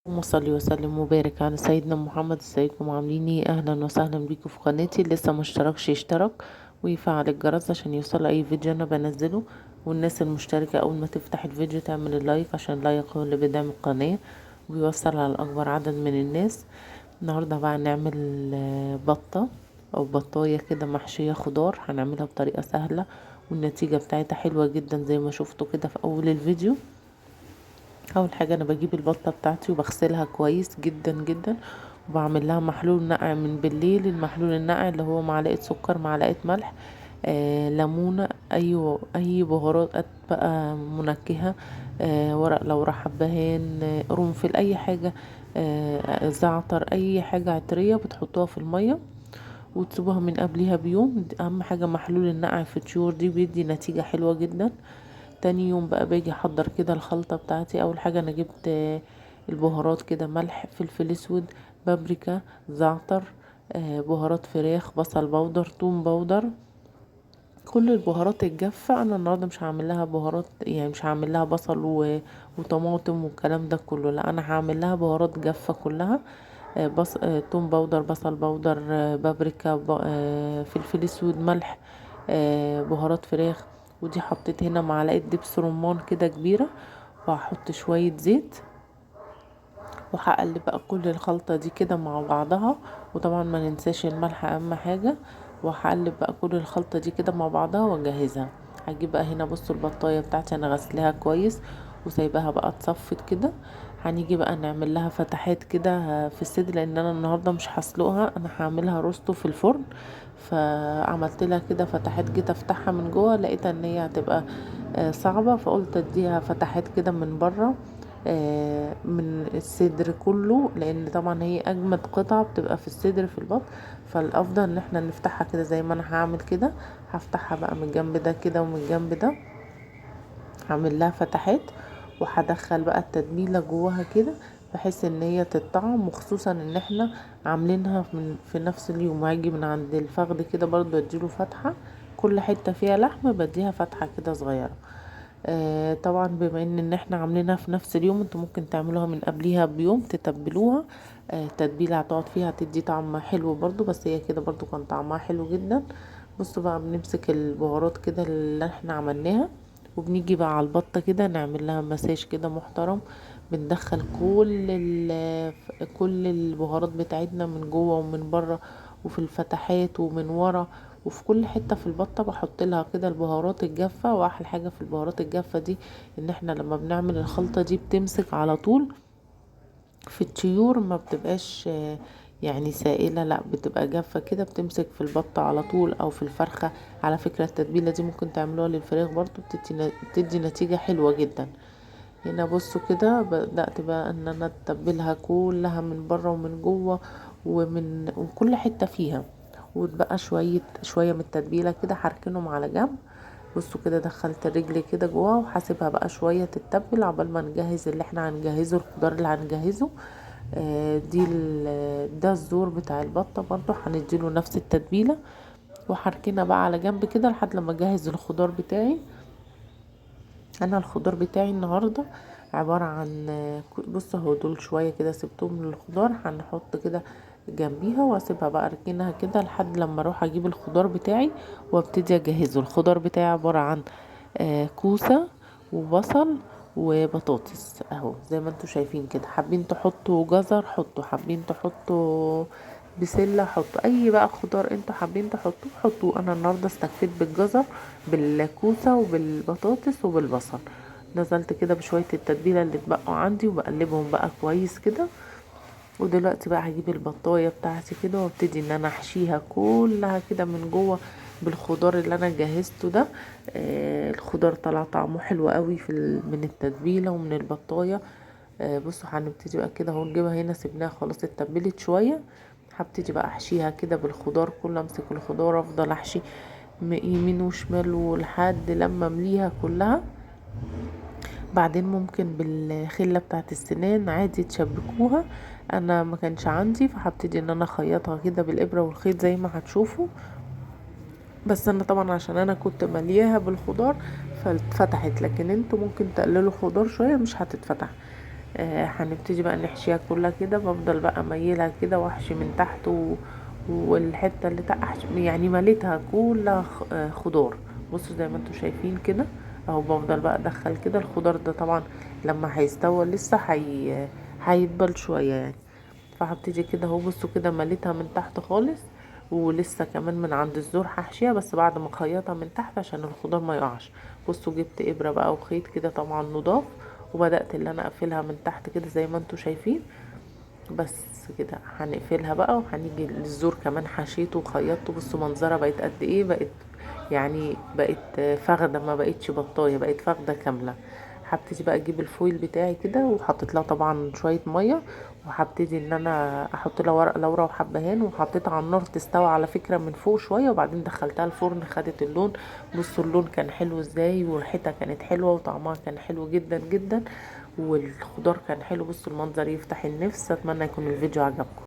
اللهم صل وسلم وبارك على سيدنا محمد. ازيكم عاملين ايه؟ اهلا وسهلا بيكم في قناتي. اللي لسه مشتركش يشترك ويفعل الجرس عشان يوصل اي فيديو انا بنزله. والناس المشتركة اول ما تفتح الفيديو تعمل اللايك عشان اللايك هو اللي بيدعم القناة وبيوصل على اكبر عدد من الناس. النهاردة بقى نعمل بطة او بطاية كده محشية خضار. هنعملها بطريقة سهلة والنتيجة بتاعتها حلوة جدا زي ما شفتوا كده في اول الفيديو. اول حاجه انا بجيب البطه بتاعتي وبغسلها كويس جدا جدا وبعمل لها محلول نقع من بالليل. المحلول النقع اللي هو معلقه سكر، معلقه ملح، ليمونه، اي بهارات بقى منكهه، ورق لورا، حبهان، قرنفل، اي حاجه، زعتر، اي حاجه عطريه بتحطوها في الميه وتسيبوها من قبلها بيوم. اهم حاجه محلول النقع في الطيور دي بيدي نتيجه حلوه جدا. تاني يوم بقى باجي احضر كده الخلطة بتاعتي. اول حاجة انا جبت البهارات كده: ملح، فلفل اسود، بابريكا، زعتر، بهارات فراخ، بصل بودر، توم بودر. كل البهارات الجافة. انا النهاردة مش هعمل لها بهارات، يعني مش هعمل لها بصل وطماطم والكلام ده كله، لا انا هعمل لها بهارات جافة كلها. توم بودر، بصل بودر، بابريكا، فلفل اسود، ملح، بهارات فراخ. ودي حطيت هنا معلقه دبس رمان كده كبيره، وهحط شويه زيت وهقلب بقى كل الخلطه دي كده مع بعضها. وطبعا ما ننساش الملح اهم حاجه. وهقلب بقى كل الخلطه دي كده مع بعضها واجهزها. هجيب بقى هنا، بصوا البطايه بتاعتي انا غسلها كويس وسايباها بقى اتصفت كده. هنيجي بقى نعمل لها فتحات كده في الصدر، لان انا النهارده مش هسلقها، انا هعملها روستو في الفرن. فعملت لها كده فتحات، جيت افتحها من جوه لقيتها ان هي هتبقى صعبة، فقلت اديها فتحات كده من بره، من الصدر كله، لان طبعا هي اجمد قطعة بتبقى في الصدر في البطن. فالافضل ان احنا نفتحها كده زي ما انا هعمل كده. هفتحها بقى من الجنب ده كده ومن الجنب ده، هعمل لها فتحات وهدخل بقى التتبيله جواها كده بحيث ان هي تتطعم. وخصوصا ان احنا عاملينها في نفس اليوم. وهاجي من عند الفخذ كده برضو اديله فتحه، كل حته فيها لحم بديها فتحه كده صغيره. طبعا بما ان احنا عاملينها في نفس اليوم، انتوا ممكن تعملوها من قبليها بيوم تتبلوها. التتبيله هتقعد فيها تدي طعم حلو برضو، بس هي كده برضو كان طعمها حلو جدا. بصوا بقى بنمسك البهارات كده اللي احنا عملناها وبنيجي بقى على البطة كده نعمل لها مساج كده محترم. بندخل كل البهارات بتاعتنا من جوه ومن بره وفي الفتحات ومن ورا وفي كل حتة في البطة بحط لها كده البهارات الجافة. واحلى حاجة في البهارات الجافة دي ان احنا لما بنعمل الخلطة دي بتمسك على طول في الطيور، ما بتبقاش يعني سائلة، لا بتبقى جافة كده بتمسك في البطة على طول او في الفرخة. على فكرة التتبيلة دي ممكن تعملوها للفراخ برضو، بتدي نتيجة حلوة جدا. هنا بصوا كده بدأت بقى ان انا اتبلها كلها من بره ومن جوه ومن كل حتة فيها. وتبقى شوية من التتبيلة كده هركنهم على جنب. بصوا كده دخلت الرجل كده جوه وحاسبها بقى شوية تتبل عقبال ما نجهز اللي احنا هنجهزه، الخضار اللي هنجهزه. ده الزور بتاع البطة برضو هنديله نفس التتبيلة. وهركنها بقى على جنب كده لحد لما اجهز الخضار بتاعي. انا الخضار بتاعي النهارده عبارة عن بص اهو دول شوية كده سبتهم للخضار، هنحط كده جنبيها واسيبها بقى اركنها كده لحد لما اروح اجيب الخضار بتاعي وابتدي اجهزه. الخضار بتاعي عبارة عن كوسة وبصل وبطاطس اهو زي ما انتوا شايفين كده. حابين تحطوا جزر حطوا، حابين تحطوا بسلة حطوا، اي بقى خضار انتوا حابين تحطوه حطوه. انا النهارده استكفيت بالجزر بالكوسة وبالبطاطس وبالبصل. نزلت كده بشوية التتبيلة اللي اتبقوا عندي وبقلبهم بقى كويس كده. ودلوقتي بقى هجيب البطاية بتاعتي كده وابتدي ان انا احشيها كلها كده من جوه بالخضار اللي انا جهزته ده. الخضار طلع طعمه حلو قوي من التتبيلة ومن البطاية. بصوا هنبتدي بقى كده اهو نجيبها هنا، سيبناها خلاص اتبلت شوية. هبتدي بقى احشيها كده بالخضار كله، امسك الخضار افضل احشي يمين وشمال ولحد لما امليها كلها. بعدين ممكن بالخلة بتاعت السنان عادي تشبكوها. انا ما كانش عندي فهبتدي ان انا اخيطها كده بالابرة والخيط زي ما هتشوفوا. بس انا طبعا عشان انا كنت ملياها بالخضار فاتفتحت، لكن انتوا ممكن تقللوا خضار شوية مش هتتفتح. هنبتدي بقى نحشيها كلها كده. بفضل بقى ميلها كده واحشي من تحت والحته اللي تحت يعني مليتها كلها خضار. بصوا زي ما انتوا شايفين كده اهو. بفضل بقى ادخل كده الخضار ده. طبعا لما هيستوى لسه هيدبل شويه يعني. فهبتدي كده اهو. بصوا كده مليتها من تحت خالص، ولسه كمان من عند الزور هحشيها بس بعد ما اخيطها من تحت عشان الخضار ما يقعش. بصوا جبت ابره بقى وخيط كده طبعا نضاف، وبدات اللي انا اقفلها من تحت كده زي ما انتوا شايفين. بس كده هنقفلها بقى، وهنيجي للزور كمان حشيته وخيطته. بصوا منظرها بقت قد ايه، بقت يعني بقت فخده، ما بقتش بطايه، بقت فخده كامله. هبتدي بقى اجيب الفويل بتاعي كده وحطيت لها طبعا شويه ميه، وهبتدي ان انا احط لها ورق لورا وحبهان، وحطيتها على النار تستوي على فكره من فوق شويه، وبعدين دخلتها الفرن خدت اللون. بصوا اللون كان حلو ازاي، وريحتها كانت حلوه، وطعمها كان حلو جدا جدا، والخضار كان حلو. بصوا المنظر يفتح النفس. اتمنى يكون الفيديو عجبكم.